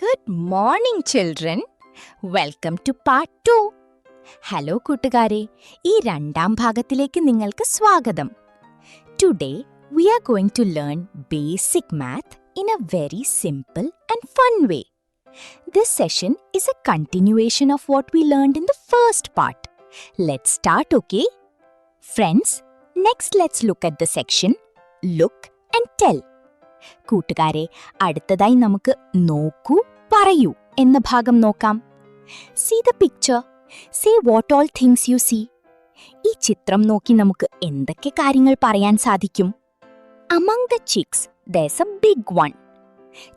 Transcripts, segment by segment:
Good morning, children. Welcome to part 2. Hello കൂട്ടുകാരെ, ഈ രണ്ടാം ഭാഗത്തിലേക്ക് നിങ്ങൾക്ക് സ്വാഗതം. Today, we are going to learn basic math in a very simple and fun way. This session is a continuation of what we learned in the first part. Let's start, okay? Friends, next let's look at the section Look and Tell. കൂട്ടുകാരെ, അടുത്തതായി നമുക്ക് നോക്കൂ പറയൂ എന്ന ഭാഗം നോക്കാം. See the picture. Say what all things you see. ഈ ചിത്രം നോക്കി നമുക്ക് എന്തൊക്കെ കാര്യങ്ങൾ പറയാൻ സാധിക്കും? Among the chicks, there's a big one.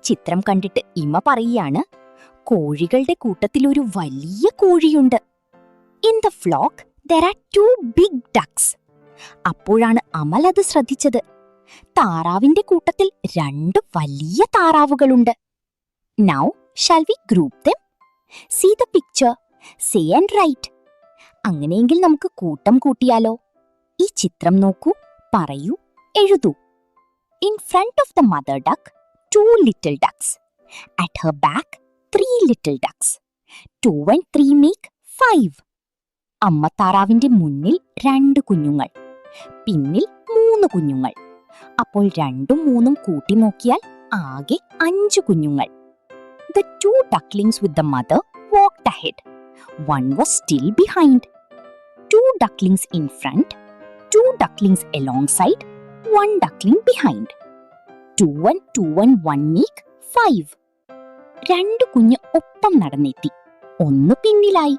ചിത്രം കണ്ടിട്ട് ഇമ പറയുകയാണ്, കോഴികളുടെ കൂട്ടത്തിൽ ഒരു വലിയ കോഴിയുണ്ട്. In the flock, there are 2 big ducks. അപ്പോഴാണ് അമൽ അത് ശ്രദ്ധിച്ചത്. താറാവിന്റെ കൂട്ടത്തിൽ 2 വലിയ താറാവുകളുണ്ട്. Now, shall we group them? See the picture. Say and write. അങ്ങനെയെങ്കിൽ നമുക്ക് കൂട്ടം കൂട്ടിയാലോ? ഈ ചിത്രം നോക്കൂ, പറയൂ, എഴുതൂ. In front of the mother duck, 2 little ducks. At her back, 3 little ducks. 2 and 3 make 5. അമ്മ താറാവിന്റെ മുന്നിൽ 2 കുഞ്ഞുങ്ങൾ, പിന്നിൽ 3 കുഞ്ഞുങ്ങൾ. അപ്പോൾ 2ഉം 3ഉം കൂട്ടി നോക്കിയാൽ ആകെ 5 കുഞ്ഞുങ്ങൾ. The 2 ducklings with the mother walked ahead. One was still behind. 2 ducklings in front, 2 ducklings alongside, 1 duckling behind. 2 and 2 and 1 make 5. 2 കുഞ്ഞ് ഒപ്പം നടന്നെത്തി, 1 പിന്നിലായി.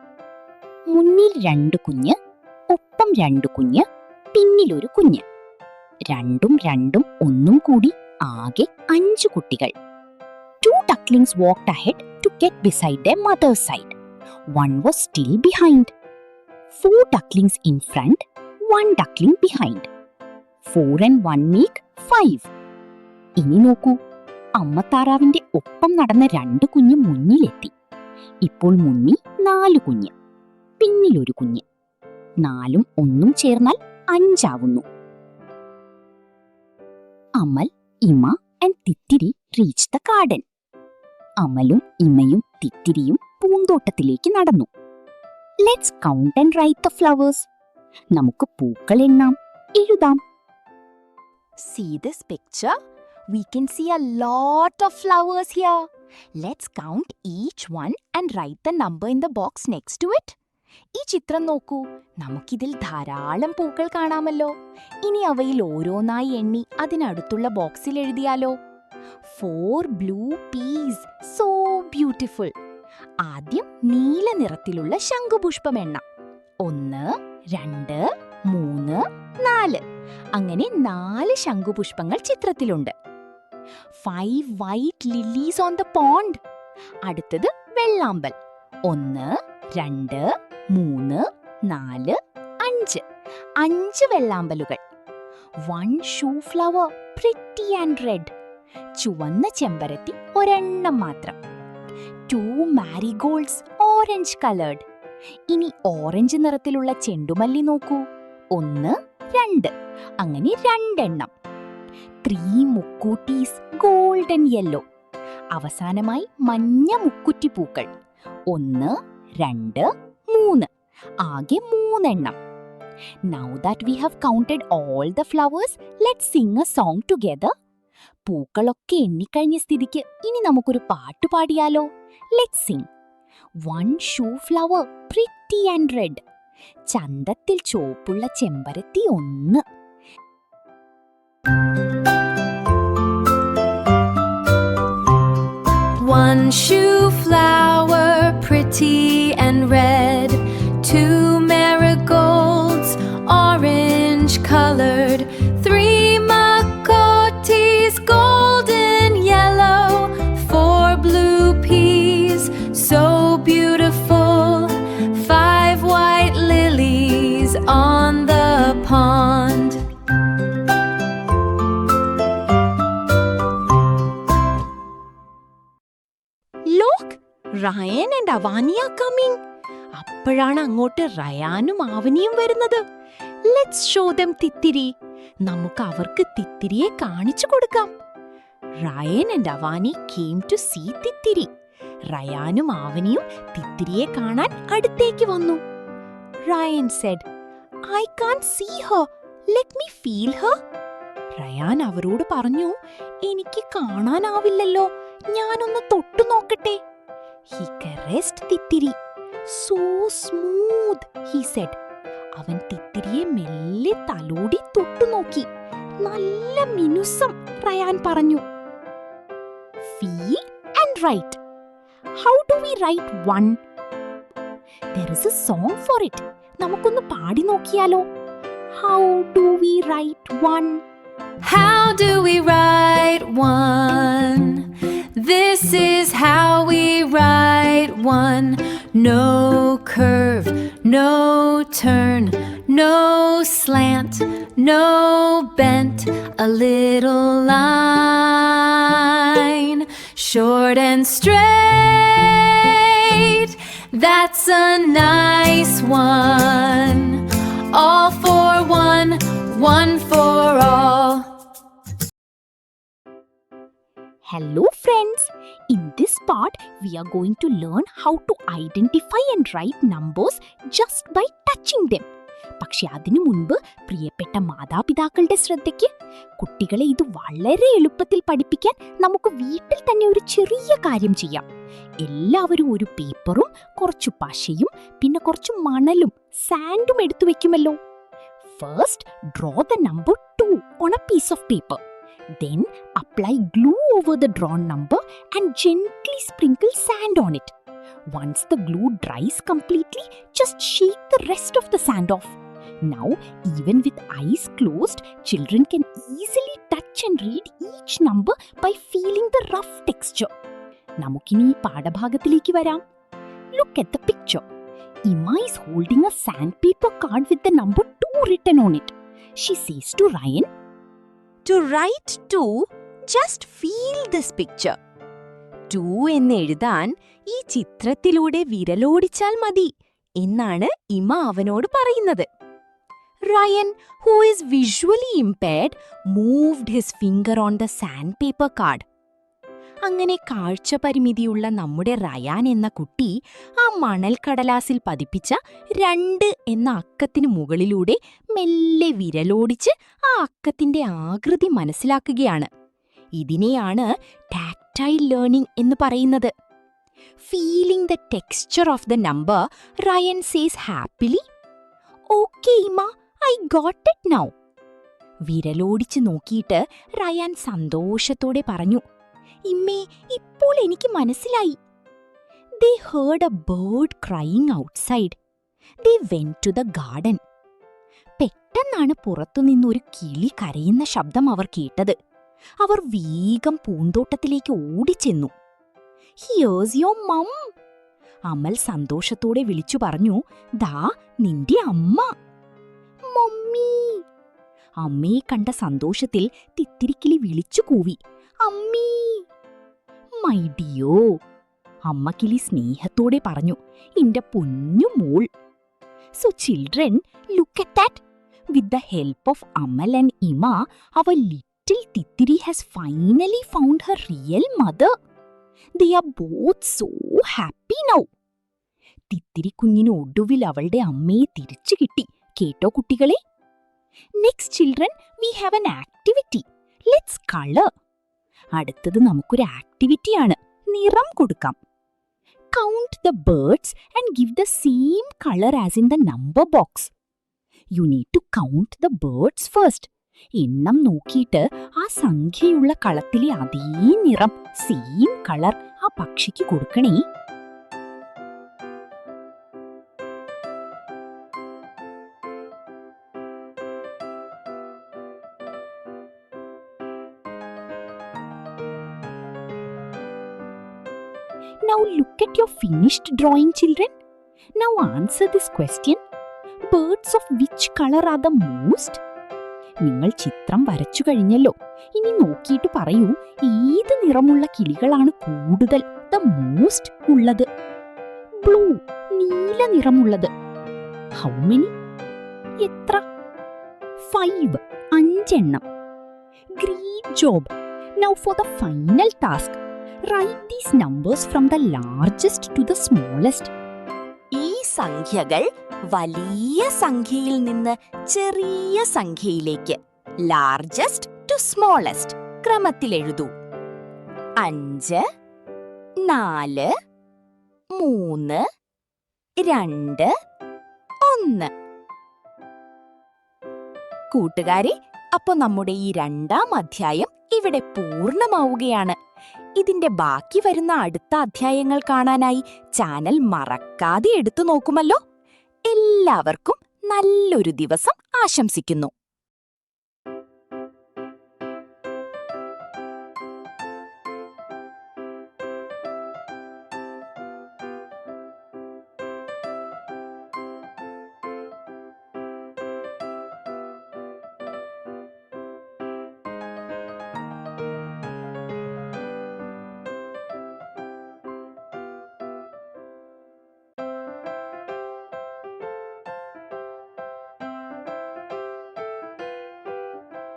മുന്നിൽ 2 കുഞ്ഞ്, ഒപ്പം 2 കുഞ്ഞ്, പിന്നിലൊരു കുഞ്ഞ്. 2ഉം 2ഉം 1ഉം കൂടി ആകെ 5 കുട്ടികൾ. 2 ducklings walked ahead to get beside their mother's side. 1 was still behind. 4 ducklings in front, 1 duckling behind. 4 and 1 make 5. ഇനി നോക്കൂ, അമ്മ താറാവിന്റെ ഒപ്പം നടന്ന 2 കുഞ്ഞ് മുന്നിലെത്തി. ഇപ്പോൾ മുന്നിൽ 4 കുഞ്ഞ്, പിന്നിലൊരു കുഞ്ഞ്. 4ഉം 1ഉം ചേർന്നാൽ 5 ആവുന്നു. അമൽ, ഇമ and തിത്തിരി reached the garden. അമലും ഇമയും തിത്തിരിയും പൂന്തോട്ടത്തിലേക്ക് നടന്നു. Let's count and write the flowers. നമുക്ക് പൂക്കൾ എണ്ണാം, എഴുതാം. See this picture? We can see a lot of flowers here. Let's count each one and write the number in the box next to it. ഈ ചിത്രം നോക്കൂ, നമുക്കിതിൽ ധാരാളം പൂക്കൾ കാണാമല്ലോ. ഇനി അവയിൽ ഓരോന്നായി എണ്ണി അതിനടുത്തുള്ള ബോക്സിൽ എഴുതിയാലോ? 4 blue peas, so beautiful. ആദ്യം നീല നിറത്തിലുള്ള ശംഖുപുഷ്പം എണ്ണാം. 1, 2, 3, 4. അങ്ങനെ 4 ശംഖുപുഷ്പങ്ങൾ ചിത്രത്തിലുണ്ട്. 5 white lilies on the pond. അടുത്തത് വെള്ളാമ്പൽ. 1, 2, 3, 4, 5. 5 വെള്ളാമ്പലുകൾ. 1 shoe flower, pretty and red. ചുവന്ന ചെമ്പരത്തി ഒരെണ്ണം മാത്രം. 2 marigolds, orange colored. ഇനി ഓറഞ്ച് നിറത്തിലുള്ള ചെണ്ടുമല്ലി നോക്കൂ. 1, 2. അങ്ങനെ 2 എണ്ണം. 3 മുക്കൂട്ടീസ്, ഗോൾഡൻ യെല്ലോ. അവസാനമായി മഞ്ഞ മുക്കുറ്റിപ്പൂക്കൾ. 1, 2, 3. ആകെ 3 എണ്ണം. Now that we have counted all the flowers, let's sing a song together. പൂക്കളൊക്കെ എണ്ണിക്കഴിഞ്ഞ സ്ഥിതിക്ക് ഇനി നമുക്കൊരു പാട്ട് പാടിയാലോ? Let's sing. 1 shoe flower, pretty and red. ചന്തത്തിൽ ചോപ്പുള്ള ചെമ്പരത്തി 1. One shoe flower, pretty and red. 2 marigolds, orange colored. 3 macotis, golden yellow. 4 blue peas, so beautiful. 5 white lilies on the pond. Look, Ryan and Avani are coming. അപ്പോഴാണ് അങ്ങോട്ട് റയാനും ആവനിയും വരുന്നത്. Let's show them തിത്തിരി. നമുക്ക് അവർക്ക് തിത്തിരിയെ കാണിച്ചു കൊടുക്കാം. Ryan and Avani came to see തിത്തിരി. റയാനും ആവനിയും തിത്തിരിയെ കാണാൻ അടുത്തേക്ക് വന്നു. Ryan said, "I can't see her. Let me feel her." Ryan അവരോട് പറഞ്ഞു, "എനിക്ക് കാണാനാവില്ലല്ലോ, ഞാനൊന്ന് തൊട്ടു നോക്കട്ടെ." He caressed തിത്തിരി. "So smooth," he said. അവൻ തിത്തിരിയെ മെല്ലെ തലോടി തൊട്ടു നോക്കി. "നല്ല മിനുസം," റയാൻ പറഞ്ഞു. Feel and write. How do we write one? There is a song for it. നമുക്കൊന്ന് പാടി നോക്കിയാലോ? How do we write one? How do we write one? This is how we write one. No curve, no turn, no slant, no bent, a little line, short and straight. That's a nice one. All for one, one for all. Hello friends. In this part, we are going to learn how to identify and write numbers just by touching them. പക്ഷെ അതിനു മുൻപ് പ്രിയപ്പെട്ട മാതാപിതാക്കളുടെ ശ്രദ്ധയ്ക്ക്, കുട്ടികളെ ഇത് വളരെ എളുപ്പത്തിൽ പഠിപ്പിക്കാൻ നമുക്ക് വീട്ടിൽ തന്നെ ഒരു ചെറിയ കാര്യം ചെയ്യാം. എല്ലാവരും ഒരു പേപ്പറും കുറച്ചു പശയും പിന്നെ കുറച്ചു മണലും സാൻഡും എടുത്തു വെക്കുമല്ലോ. First draw the number 2 on a piece of paper. Then apply glue over the drawn number and gently sprinkle sand on it. Once the glue dries completely, just shake the rest of the sand off. Now, even with eyes closed, children can easily touch and read each number by feeling the rough texture. നമുക്കിനി ഈ പാഠഭാഗത്തിലേക്ക് വരാം. Look at the picture. Ima is holding a sandpaper card with the number 2 written on it. She says to Ryan, "To write 2, just feel this picture." 2 എന്ന് എഴുതാൻ ഈ ചിത്രത്തിലൂടെ വിരലോടിച്ചാൽ മതി എന്നാണ് ഇമ അവനോട് പറയുന്നത്. Ryan, who is visually impaired, moved his finger on the sandpaper card. അങ്ങനെ കാഴ്ചപരിമിതിയുള്ള നമ്മുടെ റയാൻ എന്ന കുട്ടി ആ മണൽ കടലാസിൽ പതിപ്പിച്ച 2 എന്ന അക്കത്തിന് മുകളിലൂടെ മെല്ലെ വിരലോടിച്ച് ആ അക്കത്തിന്റെ ആകൃതി മനസ്സിലാക്കുകയാണ്. ഇതിനെയാണ് ടാക്ടൈൽ ലേണിംഗ് എന്ന് പറയുന്നത്. Feeling the texture of the number, Ryan says happily, "Okay, Ima, I got it now." വിരലോടിച്ച് നോക്കിയിട്ട് റയാൻ സന്തോഷത്തോടെ പറഞ്ഞു, "ഇമ്മേ, ഇപ്പോൾ എനിക്ക് മനസ്സിലായി." They heard a bird crying outside. They went to the garden. പെട്ടെന്നാണ് പുറത്തുനിന്നൊരു കിളി കരയുന്ന ശബ്ദം അവർ കേട്ടത്. അവർ വേഗം പൂന്തോട്ടത്തിലേക്ക് ഓടിച്ചെന്നു. "Here's your mom." അമൽ സന്തോഷത്തോടെ വിളിച്ചു പറഞ്ഞു, "ദാ നിന്റെ അമ്മ." "മമ്മി." അമ്മയെ കണ്ട സന്തോഷത്തിൽ തിത്തിരിക്കിളി വിളിച്ചു കൂവി, "അമ്മീ." "My deo." അമ്മ കിളി സ്നേഹത്തോടെ പറഞ്ഞു, "എന്റെ പൊന്നു മോൾ." So children, look at that. With the help of Amal and Ima, our little Titiri has finally found her real mother. They are both so happy now. തിത്തിരി കുഞ്ഞിന് ഒടുവിൽ അവളുടെ അമ്മയെ തിരിച്ചു കിട്ടി. കേട്ടോ കുട്ടികളെ? Next children, we have an activity. Let's color. അടുത്തത് നമുക്കൊരു ആക്ടിവിറ്റിയാണ്. നിറം കൊടുക്കാം. Count the birds and give the same color as in the number box. You need to count the birds first. എണ്ണം നോക്കിയിട്ട് ആ സംഖ്യയുള്ള കളത്തിലെ അതേ നിറം, സെയിം കളർ ആ പക്ഷിക്ക് കൊടുക്കണേ. Now look at your finished drawing, children. Now answer this question. Birds of which color are the most? നിങ്ങൾ ചിത്രം വരച്ചു കഴിഞ്ഞല്ലോ. ഇനി നോക്കിയിട്ട് പറയൂ, ഏത് നിറമുള്ള കിളികളാണ് കൂടുതൽ, ദ മോസ്റ്റ് ഉള്ളത്? ബ്ലൂ, നീല നിറമുള്ളത്. How many? എത്ര? 5, 5 എണ്ണം. Great job. Now for the final task. Write these numbers from the largest to the smallest. ഈ സംഖ്യകൾ വലിയ സംഖ്യയിൽ നിന്ന് ചെറിയ സംഖ്യയിലേക്ക് ലാർജസ്റ്റ് ടു സ്മോളസ്റ്റ് ക്രമത്തിൽ എഴുതൂ. 5 4 3 2 1. കൂട്ടുകാരെ, അപ്പോൾ നമ്മുടെ ഈ 2ാം അധ്യായം ഇവിടെ പൂർണ്ണമാവുകയാണ്. ഇതിന്റെ ബാക്കി വരുന്ന അടുത്ത അധ്യായങ്ങൾ കാണാനായി ചാനൽ മറക്കാതെ എടുത്തു നോക്കുമല്ലോ. എല്ലാവർക്കും നല്ലൊരു ദിവസം ആശംസിക്കുന്നു.